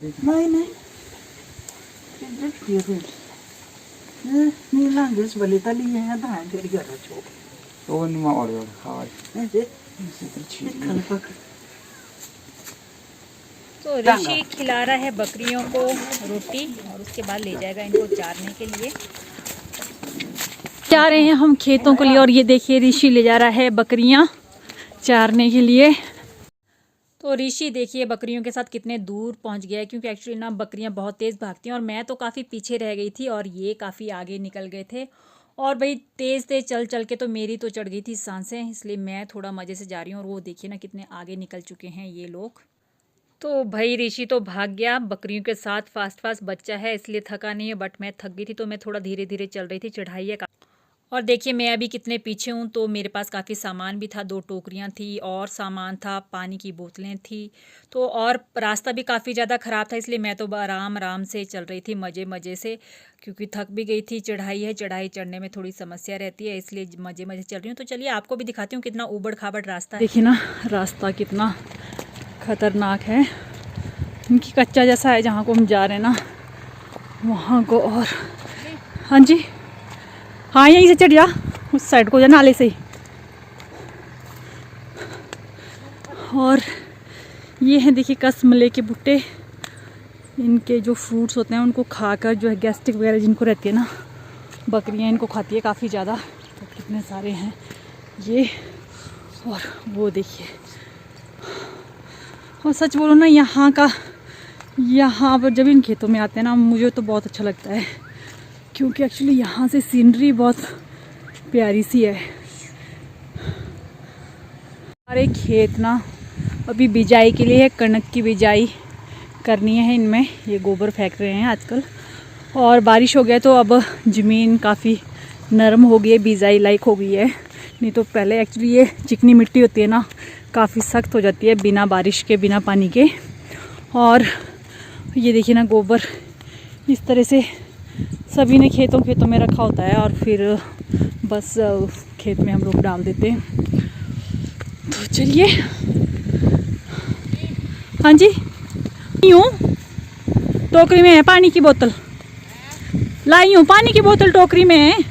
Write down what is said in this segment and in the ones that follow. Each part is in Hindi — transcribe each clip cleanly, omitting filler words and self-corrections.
Nej, nej. Det är det. Ni landes väl lite linje där det gör det så. तो नहीं मार और खावा Nej, det इसे तो det ठीक kan jag. तो ऋषि खिला रहा है बकरियों को रोटी और उसके बाद ले जाएगा इनको चारने के लिए। जा रहे हैं हम खेतों के लिए और ये देखिए ऋषि ले जा रहा है बकरियां चारने के लिए। तो ऋषि देखिए बकरियों के साथ कितने दूर पहुंच गया है, क्योंकि एक्चुअली ना बकरियां बहुत तेज़ भागती हैं और मैं तो काफ़ी पीछे रह गई थी और ये काफ़ी आगे निकल गए थे। और भाई तेज़ तेज़ चल चल के तो मेरी तो चढ़ गई थी सांसें, इसलिए मैं थोड़ा मज़े से जा रही हूँ। और वो देखिए ना कितने आगे निकल चुके हैं ये लोग। तो भाई ऋषि तो भाग गया बकरियों के साथ फास्ट फास्ट, बच्चा है इसलिए थका नहीं है, बट मैं थक गई थी तो मैं थोड़ा धीरे धीरे चल रही थी, चढ़ाई है। और देखिए मैं अभी कितने पीछे हूँ, तो मेरे पास काफ़ी सामान भी था, 2 टोकरियाँ थी और सामान था, पानी की बोतलें थी। तो और रास्ता भी काफ़ी ज़्यादा ख़राब था, इसलिए मैं तो आराम आराम से चल रही थी मज़े मज़े से, क्योंकि थक भी गई थी। चढ़ाई है, चढ़ाई चढ़ने में थोड़ी समस्या रहती है, इसलिए मज़े मज़े चल रही हूँ। तो चलिए आपको भी दिखाती हूँ कितना ऊबड़ खाबड़ रास्ता है। देखिए ना रास्ता कितना ख़तरनाक है, इनकी कच्चा जैसा है जहाँ को हम जा रहे हैं ना वहाँ को। और हाँ जी, हाँ यहीं से चढ़ जा, उस साइड को जा नाले से ही। और ये हैं देखिए कसमले के भुट्टे, इनके जो फ्रूट्स होते हैं उनको खाकर जो है गैस्ट्रिक वगैरह जिनको रहती है ना, बकरियां इनको खाती है काफ़ी ज़्यादा। तो कितने सारे हैं ये, और वो देखिए। और सच बोलो ना यहाँ पर जब इन खेतों में आते हैं ना मुझे तो बहुत अच्छा लगता है, क्योंकि एक्चुअली यहाँ से सीनरी बहुत प्यारी सी है। हमारे खेत ना अभी बिजाई के लिए है, कणक की बिजाई करनी है इनमें। ये गोबर फेंक रहे हैं आजकल, और बारिश हो गया तो अब ज़मीन काफ़ी नरम हो गई है, बिजाई लायक हो गई है। नहीं तो पहले एक्चुअली ये चिकनी मिट्टी होती है ना, काफ़ी सख्त हो जाती है बिना बारिश के, बिना पानी के। और ये देखिए ना गोबर इस तरह से सभी ने खेतों में रखा होता है, और फिर बस खेत में हम लोग डाल देते हैं। तो चलिए, हाँ जी यूँ टोकरी में है पानी की बोतल, लाई हूँ पानी की बोतल टोकरी में है।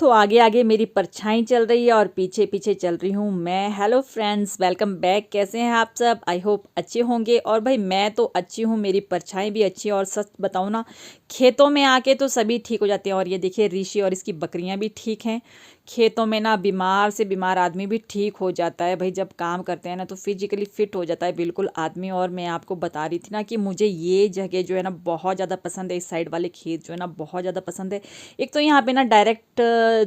तो आगे आगे मेरी परछाई चल रही है और पीछे पीछे चल रही हूँ मैं। Hello friends, welcome back. कैसे हैं आप सब? आई होप अच्छे होंगे। और भाई मैं तो अच्छी हूँ, मेरी परछाई भी अच्छी है। और सच बताऊँ ना, खेतों में आके तो सभी ठीक हो जाते हैं। और ये देखिए ऋषि और इसकी बकरियाँ भी ठीक हैं। खेतों में ना बीमार से बीमार आदमी भी ठीक हो जाता है भाई, जब काम करते हैं ना तो फिजिकली फिट हो जाता है बिल्कुल आदमी। और मैं आपको बता रही थी ना कि मुझे ये जगह जो है ना बहुत ज़्यादा पसंद है, इस साइड वाले खेत जो है ना बहुत ज़्यादा पसंद है। एक तो यहाँ पे ना डायरेक्ट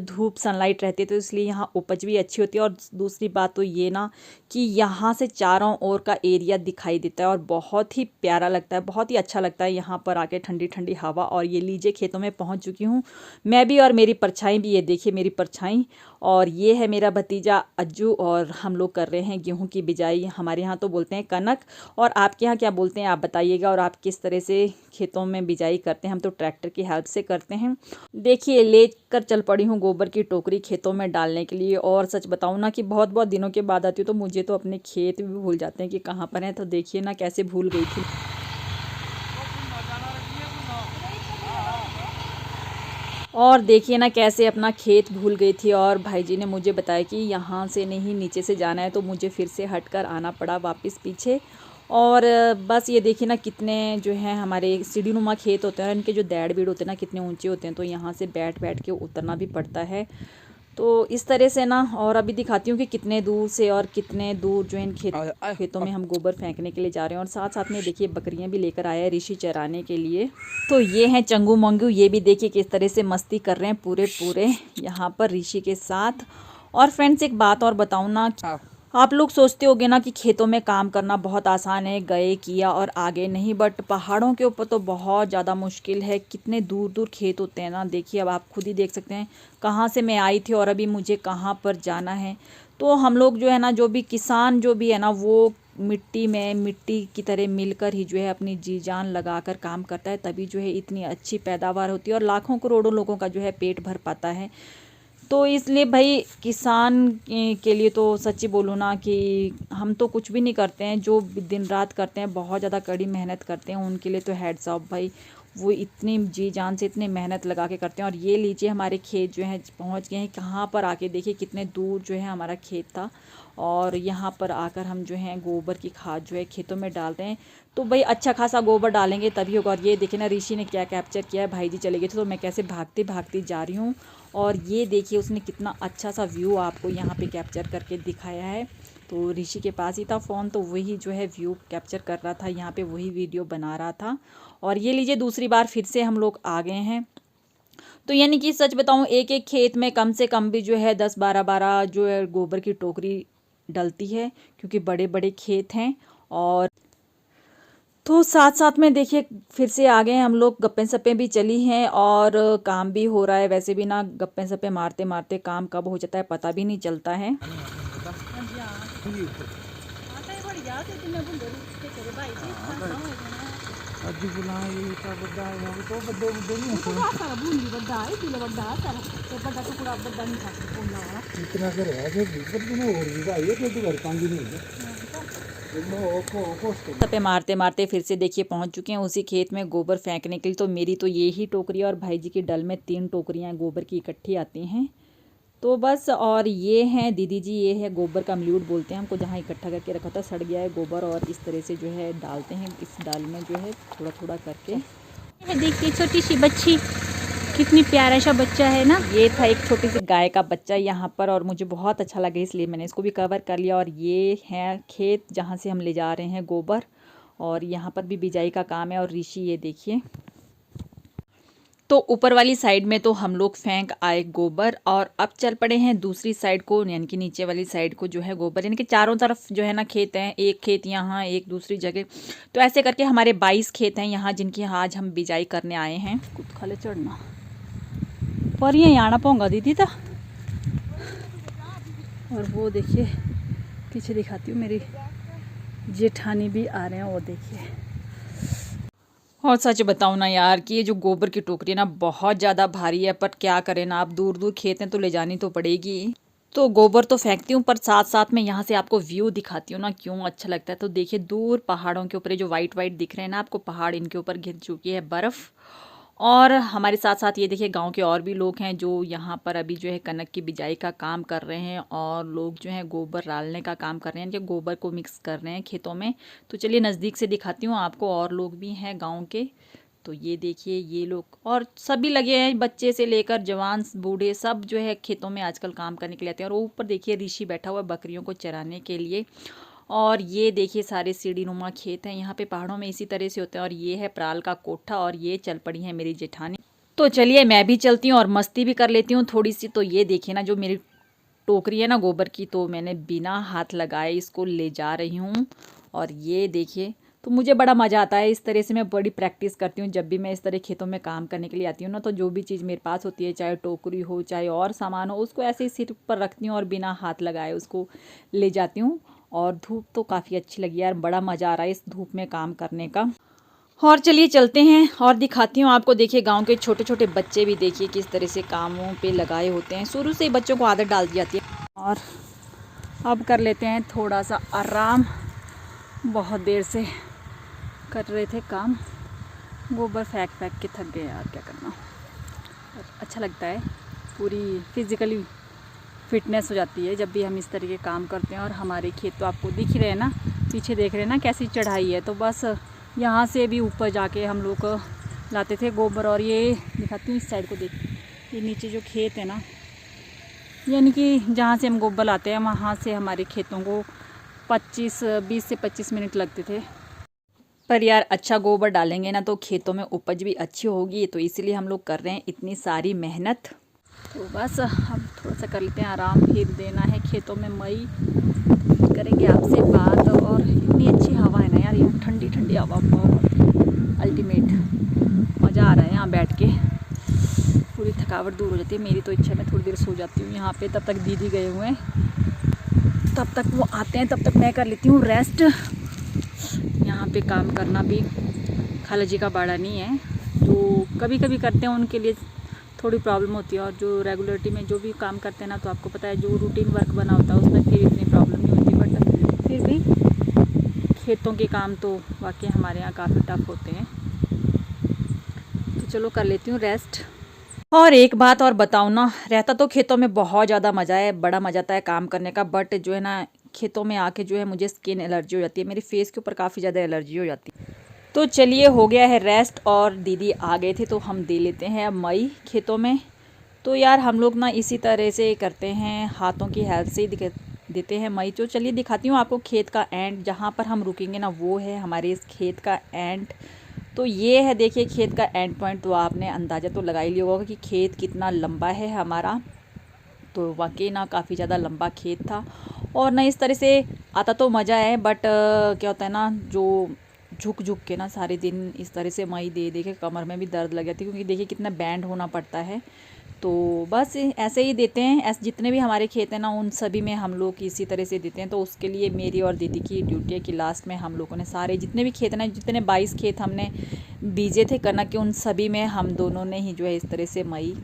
धूप सनलाइट रहती है, तो इसलिए यहाँ उपज भी अच्छी होती है। और दूसरी बात तो ये ना कि यहाँ से चारों ओर का एरिया दिखाई देता है और बहुत ही प्यारा लगता है, बहुत ही अच्छा लगता है यहाँ पर आके, ठंडी ठंडी हवा। और ये लीजिए खेतों में पहुँच चुकी हूँ मैं भी, और मेरी परछाई भी। ये देखिए मेरी परछाई। और ये है मेरा भतीजा अज्जू, और हम लोग कर रहे हैं गेहूं की बिजाई। हमारे यहाँ तो बोलते हैं कनक, और आपके यहाँ क्या बोलते हैं आप बताइएगा। और आप किस तरह से खेतों में बिजाई करते हैं? हम तो ट्रैक्टर की हेल्प से करते हैं। देखिए लेकर चल पड़ी हूँ गोबर की टोकरी खेतों में डालने के लिए। और सच बताऊँ ना कि बहुत बहुत दिनों के बाद आती हूँ तो मुझे तो अपने खेत भी भूल जाते हैं कि कहाँ पर हैं। तो देखिए ना कैसे भूल गई थी। और देखिए ना कैसे अपना खेत भूल गई थी। और भाई जी ने मुझे बताया कि यहाँ से नहीं नीचे से जाना है, तो मुझे फिर से हटकर आना पड़ा वापस पीछे। और बस ये देखिए ना कितने जो है हमारे सीढ़ी नुमा खेत होते हैं, इनके जो दैड़ बीड़ होते हैं ना कितने ऊंचे होते हैं, तो यहाँ से बैठ बैठ के उतरना भी पड़ता है। तो इस तरह से ना, और अभी दिखाती हूँ कि कितने दूर से और कितने दूर जो इन खेतों में हम गोबर फेंकने के लिए जा रहे हैं। और साथ साथ में देखिए बकरियां भी लेकर आया है ऋषि चराने के लिए। तो ये हैं चंगू मंगू, ये भी देखिए किस तरह से मस्ती कर रहे हैं पूरे पूरे यहाँ पर ऋषि के साथ। और फ्रेंड्स एक बात और बताऊँ ना, आप लोग सोचते होगे ना कि खेतों में काम करना बहुत आसान है, गए किया और आगे, नहीं। बट पहाड़ों के ऊपर तो बहुत ज़्यादा मुश्किल है, कितने दूर दूर खेत होते हैं ना। देखिए अब आप खुद ही देख सकते हैं कहाँ से मैं आई थी और अभी मुझे कहाँ पर जाना है। तो हम लोग जो है ना, जो भी किसान जो भी है ना, वो मिट्टी में मिट्टी की तरह मिलकर ही जो है अपनी जी जान लगा कर काम करता है, तभी जो है इतनी अच्छी पैदावार होती है और लाखों करोड़ों लोगों का जो है पेट भर पाता है। तो इसलिए भाई किसान के लिए तो सच्ची बोलूँ ना कि हम तो कुछ भी नहीं करते हैं, जो दिन रात करते हैं, बहुत ज़्यादा कड़ी मेहनत करते हैं, उनके लिए तो हेड्स ऑफ भाई। वो इतनी जी जान से इतनी मेहनत लगा के करते हैं। और ये लीजिए हमारे खेत जो है पहुंच गए हैं। कहाँ पर आके देखिए कितने दूर जो है हमारा खेत था, और यहाँ पर आकर हम जो है गोबर की खाद जो है खेतों में डालते हैं। तो भाई अच्छा खासा गोबर डालेंगे तभी होगा। और ये देखिए ना ऋषि ने क्या कैप्चर किया है, भाई जी चले गए थे तो मैं कैसे भागती भागती जा रही हूँ। और ये देखिए उसने कितना अच्छा सा व्यू आपको यहाँ पे कैप्चर करके दिखाया है। तो ऋषि के पास ही था फ़ोन, तो वही जो है व्यू कैप्चर कर रहा था यहाँ पे, वही वीडियो बना रहा था। और ये लीजिए दूसरी बार फिर से हम लोग आ गए हैं। तो यानी कि सच बताऊँ, एक एक खेत में कम से कम भी जो है 10-12 जो है गोबर की टोकरी डलती है, क्योंकि बड़े बड़े खेत हैं। और तो साथ साथ में देखिए फिर से आ गए हम लोग, गप्पे सप्पे भी चली हैं और काम भी हो रहा है। वैसे भी ना गप्पे सप्पे मारते मारते काम कब हो जाता है पता भी नहीं चलता है। पे मारते मारते फिर से देखिए पहुंच चुके हैं उसी खेत में गोबर फेंकने के लिए। तो मेरी तो ये ही टोकरी और भाई जी की डल में 3 टोकरियां गोबर की इकट्ठी आती हैं। तो बस, और ये हैं दीदी जी, ये है गोबर का अमलूट बोलते हैं हमको, जहाँ इकट्ठा करके रखा था, सड़ गया है गोबर। और इस तरह से जो है डालते हैं इस डाल में जो है थोड़ा थोड़ा करके। देखिए छोटी सी बच्ची, कितनी प्यारा सा बच्चा है ना। ये था एक छोटी सी गाय का बच्चा यहाँ पर, और मुझे बहुत अच्छा लगा इसलिए मैंने इसको भी कवर कर लिया। और ये है खेत जहाँ से हम ले जा रहे हैं गोबर, और यहाँ पर भी बिजाई का काम है। और ऋषि ये देखिए, तो ऊपर वाली साइड में तो हम लोग फेंक आए गोबर, और अब चल पड़े हैं दूसरी साइड को, यानी कि नीचे वाली साइड को जो है गोबर, यानी कि चारों तरफ जो है ना खेत हैं, एक खेत यहाँ एक दूसरी जगह। तो ऐसे करके हमारे 22 खेत हैं यहाँ, जिनकी आज हम बिजाई करने आए हैं। कुछ खाले चढ़ना पर ये आना पोंगा दीदी था। और वो देखिए पीछे दिखाती हूँ, मेरी जेठानी भी आ रहे हैं, वो देखिए। और सच बताऊँ ना यार कि ये जो गोबर की टोकरी है ना बहुत ज़्यादा भारी है, पर क्या करें ना, आप दूर दूर खेत हैं तो ले जानी तो पड़ेगी। तो गोबर तो फेंकती हूँ, पर साथ साथ में यहाँ से आपको व्यू दिखाती हूँ ना, क्यों अच्छा लगता है। तो देखिए दूर पहाड़ों के ऊपर जो वाइट वाइट दिख रहे हैं ना आपको पहाड़, इनके ऊपर गिर चुकी है बर्फ़। और हमारे साथ साथ ये देखिए गांव के और भी लोग हैं जो यहाँ पर अभी जो है कनक की बिजाई का काम कर रहे हैं, और लोग जो हैं गोबर डालने का काम कर रहे हैं, जो गोबर को मिक्स कर रहे हैं खेतों में। तो चलिए नज़दीक से दिखाती हूँ आपको, और लोग भी हैं गांव के। तो ये देखिए ये लोग और सभी लगे हैं, बच्चे से लेकर जवान बूढ़े सब जो है खेतों में आजकल काम करने के लिए आते हैं। और ऊपर देखिए ऋषि बैठा हुआ है बकरियों को चराने के लिए। और ये देखिए सारे सीढ़ी नुमा खेत हैं यहाँ पे, पहाड़ों में इसी तरह से होते हैं। और ये है पराल का कोठा, और ये चल पड़ी है मेरी जेठानी। तो चलिए मैं भी चलती हूँ और मस्ती भी कर लेती हूँ थोड़ी सी। तो ये देखिए ना जो मेरी टोकरी है ना गोबर की, तो मैंने बिना हाथ लगाए इसको ले जा रही हूँ। और ये देखिए, तो मुझे बड़ा मज़ा आता है, इस तरह से मैं बड़ी प्रैक्टिस करती हूँ। जब भी मैं इस तरह खेतों में काम करने के लिए आती हूँ ना, तो जो भी चीज़ मेरे पास होती है, चाहे टोकरी हो चाहे और सामान हो, उसको ऐसे ही सिर पर रखती हूँ और बिना हाथ लगाए उसको ले जाती हूँ। और धूप तो काफ़ी अच्छी लगी यार, बड़ा मज़ा आ रहा है इस धूप में काम करने का। और चलिए चलते हैं और दिखाती हूँ आपको। देखिए गांव के छोटे छोटे बच्चे भी देखिए किस तरह से कामों पे लगाए होते हैं, शुरू से ही बच्चों को आदत डाल दी जाती है। और अब कर लेते हैं थोड़ा सा आराम, बहुत देर से कर रहे थे काम, गोबर फेंक फेंक के थक गए यार, क्या करना। अच्छा लगता है, पूरी फिज़िकली फिटनेस हो जाती है जब भी हम इस तरह के काम करते हैं। और हमारे खेत तो आपको दिख ही रहे हैं ना, पीछे देख रहे हैं ना कैसी चढ़ाई है। तो बस यहाँ से भी ऊपर जाके हम लोग लाते थे गोबर। और ये दिखाती हूँ इस साइड को, देख ये नीचे जो खेत है ना, यानी कि जहाँ से हम गोबर लाते हैं वहाँ से हमारे खेतों को 20 से 25 मिनट लगते थे। पर यार अच्छा गोबर डालेंगे ना तो खेतों में उपज भी अच्छी होगी, तो इसीलिए हम लोग कर रहे हैं इतनी सारी मेहनत। तो बस अब थोड़ा सा कर लेते हैं आराम, फिर देना है खेतों में मई, करेंगे आपसे बात। और इतनी अच्छी हवा है ना यार, ये ठंडी ठंडी हवा, बहुत अल्टीमेट मज़ा आ रहा है यहाँ बैठ के, पूरी थकावट दूर हो जाती है। मेरी तो इच्छा मैं थोड़ी देर सो जाती हूँ यहाँ पे, तब तक दीदी गए हुए हैं, तब तक वो आते हैं, तब तक मैं कर लेती हूँ रेस्ट। यहाँ पे काम करना भी खाला जी का बाड़ा नहीं है, तो कभी कभी करते हैं उनके लिए थोड़ी प्रॉब्लम होती है। और जो रेगुलरिटी में जो भी काम करते हैं ना, तो आपको पता है जो रूटीन वर्क बना होता है उसमें फिर इतनी प्रॉब्लम नहीं होती, बट फिर भी खेतों के काम तो वाकई हमारे यहाँ काफ़ी टफ होते हैं। तो चलो कर लेती हूँ रेस्ट। और एक बात और बताऊँ ना, रहता तो खेतों में बहुत ज़्यादा मज़ा है, बड़ा मज़ा आता है काम करने का, बट जो है ना खेतों में आके जो है मुझे स्किन एलर्जी हो जाती है, मेरे फेस के ऊपर काफ़ी ज़्यादा एलर्जी हो जाती है। तो चलिए हो गया है रेस्ट और दीदी आ गए थे तो हम दे लेते हैं अब मई खेतों में। तो यार हम लोग ना इसी तरह से करते हैं, हाथों की हेल्प से ही देते हैं मई। तो चलिए दिखाती हूँ आपको खेत का एंड, जहाँ पर हम रुकेंगे ना वो है हमारे इस खेत का एंड। तो ये है देखिए खेत का एंड पॉइंट। तो आपने अंदाज़ा तो लगा ही लिया होगा कि खेत कितना लंबा है हमारा। तो वाकई ना काफ़ी ज़्यादा लंबा खेत था और ना इस तरह से आता तो मज़ा है, बट क्या होता है ना, जो झुक झुक के ना सारे दिन इस तरह से मई दे दे के कमर में भी दर्द लग जाती है, क्योंकि देखिए कितना बैंड होना पड़ता है। तो बस ऐसे ही देते हैं, ऐसे जितने भी हमारे खेत हैं ना उन सभी में हम लोग इसी तरह से देते हैं। तो उसके लिए मेरी और दीदी की ड्यूटी है कि लास्ट में हम लोगों ने सारे जितने भी खेत हैं, जितने 22 खेत हमने बीजे थे कनक के, उन सभी में हम दोनों ने ही जो है इस तरह से मई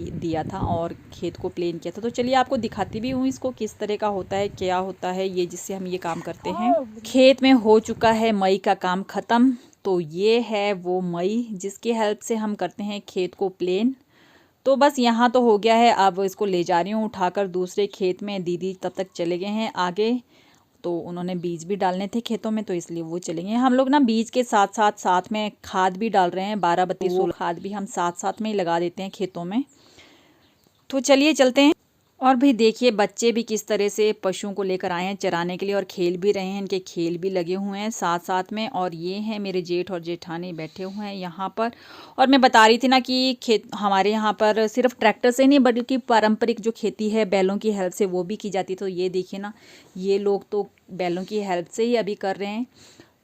दिया था और खेत को प्लेन किया था। तो चलिए आपको दिखाती भी हूँ इसको किस तरह का होता है, क्या होता है ये जिससे हम ये काम करते हैं। खेत में हो चुका है मई का काम ख़त्म। तो ये है वो मई जिसकी हेल्प से हम करते हैं खेत को प्लेन। तो बस यहाँ तो हो गया है, अब इसको ले जा रही हूँ उठाकर दूसरे खेत में। दीदी तब तक चले गए हैं आगे, तो उन्होंने बीज भी डालने थे खेतों में तो इसलिए वो चलेंगे। हम लोग ना बीज के साथ साथ में खाद भी डाल रहे हैं, 12-32 खाद भी हम साथ में ही लगा देते हैं खेतों में। तो चलिए चलते हैं। और भाई देखिए बच्चे भी किस तरह से पशुओं को लेकर आए हैं चराने के लिए और खेल भी रहे हैं, इनके खेल भी लगे हुए हैं साथ में। और ये हैं मेरे जेठ और जेठानी बैठे हुए हैं यहाँ पर। और मैं बता रही थी ना कि खेत हमारे यहाँ पर सिर्फ ट्रैक्टर से नहीं बल्कि पारंपरिक जो खेती है बैलों की हेल्प से वो भी की जाती है। तो ये देखिए ना, ये लोग तो बैलों की हेल्प से ही अभी कर रहे हैं।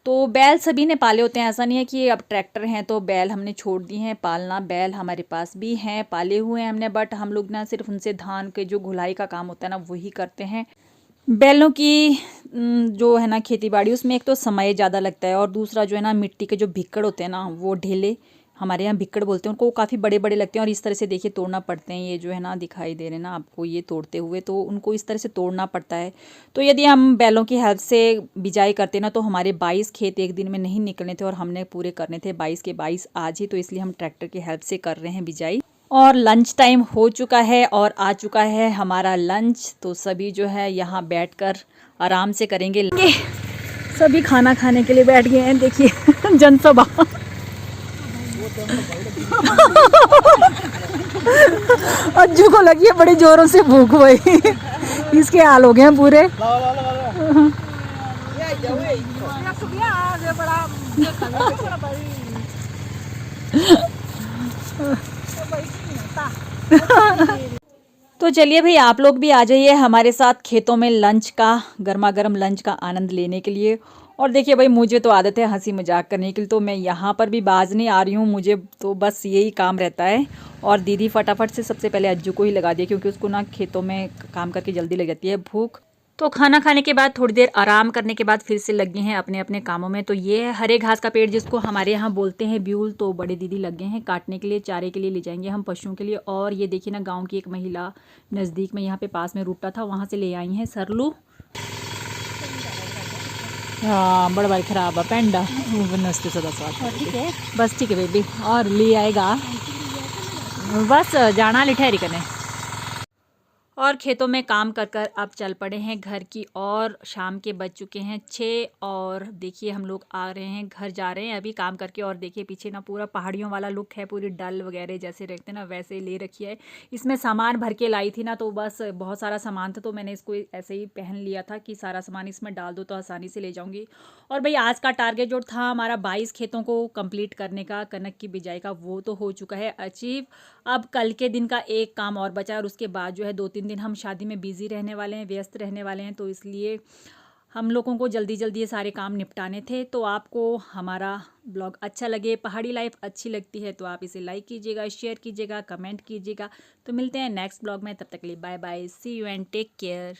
तो बैल सभी ने पाले होते हैं, ऐसा नहीं है कि अब ट्रैक्टर हैं तो बैल हमने छोड़ दिए हैं पालना। बैल हमारे पास भी हैं, पाले हुए हैं हमने, बट हम लोग ना सिर्फ उनसे धान के जो घुलाई का काम होता है ना वही करते हैं। बैलों की जो है ना खेती बाड़ी, उसमें एक तो समय ज़्यादा लगता है और दूसरा जो है ना मिट्टी के जो भिक्कड़ होते हैं ना, वो ढेले हमारे यहाँ भिक्कड़ बोलते हैं उनको, वो काफ़ी बड़े बड़े लगते हैं और इस तरह से देखिए तोड़ना पड़ते हैं। ये जो है ना दिखाई दे रहे हैं ना आपको ये तोड़ते हुए, तो उनको इस तरह से तोड़ना पड़ता है। तो यदि हम बैलों की हेल्प से बिजाई करते ना तो हमारे 22 खेत एक दिन में नहीं निकलने थे और हमने पूरे करने थे 22 के 22 आज ही। तो इसलिए हम ट्रैक्टर की हेल्प से कर रहे हैं बिजाई। और लंच टाइम हो चुका है और आ चुका है हमारा लंच। तो सभी जो है यहाँ बैठकर आराम से करेंगे। सभी खाना खाने के लिए बैठ गए हैं, देखिए जनसभा। अज्जू को लगी है बड़े जोरों से भूख भाई, इसके हाल हो गए हैं पूरे। तो चलिए भाई आप लोग भी आ जाइए हमारे साथ खेतों में लंच का, गर्मा गर्म लंच का आनंद लेने के लिए। और देखिए भाई मुझे तो आदत है हंसी मजाक करने की, तो मैं यहाँ पर भी बाज नहीं आ रही हूँ, मुझे तो बस यही काम रहता है। और दीदी फटाफट से सबसे पहले अज्जू को ही लगा दिया, क्योंकि उसको ना खेतों में काम करके जल्दी लग जाती है भूख। तो खाना खाने के बाद थोड़ी देर आराम करने के बाद फिर से लग गए हैं अपने अपने कामों में। तो ये है हरे घास का पेड़ जिसको हमारे यहाँ बोलते हैं ब्यूल। तो बड़े दीदी लग गए हैं काटने के लिए, चारे के लिए ले जाएंगे हम पशुओं के लिए। और ये देखिए ना गाँव की एक महिला नज़दीक में यहाँ पे पास में रूटा था, वहाँ से ले आई हैं सरलू। हाँ बड़ा भाई खराब है पेंडा नस्ते सदा साथ। ठीक है बस, ठीक है बेबी, और ले आएगा बस जाना ले ठहरी करने। और खेतों में काम कर कर अब चल पड़े हैं घर की, और शाम के बज चुके हैं 6। और देखिए हम लोग आ रहे हैं घर, जा रहे हैं अभी काम करके। और देखिए पीछे ना पूरा पहाड़ियों वाला लुक है, पूरी डल वगैरह जैसे रखते ना वैसे ले रखी है। इसमें सामान भर के लाई थी ना, तो बस बहुत सारा सामान था तो मैंने इसको ऐसे ही पहन लिया था कि सारा सामान इसमें डाल दो तो आसानी से ले जाऊँगी। और भाई आज का टारगेट जो था हमारा 22 खेतों को कंप्लीट करने का, कनक की बिजाई का, वो तो हो चुका है अचीव। अब कल के दिन का एक काम और बचा है और उसके बाद जो है 2-3 दिन हम शादी में बिजी रहने वाले हैं, व्यस्त रहने वाले हैं। तो इसलिए हम लोगों को जल्दी जल्दी ये सारे काम निपटाने थे। तो आपको हमारा ब्लॉग अच्छा लगे, पहाड़ी लाइफ अच्छी लगती है तो आप इसे लाइक कीजिएगा, शेयर कीजिएगा, कमेंट कीजिएगा। तो मिलते हैं नेक्स्ट ब्लॉग में, तब तक के लिए bye bye, see you and take care.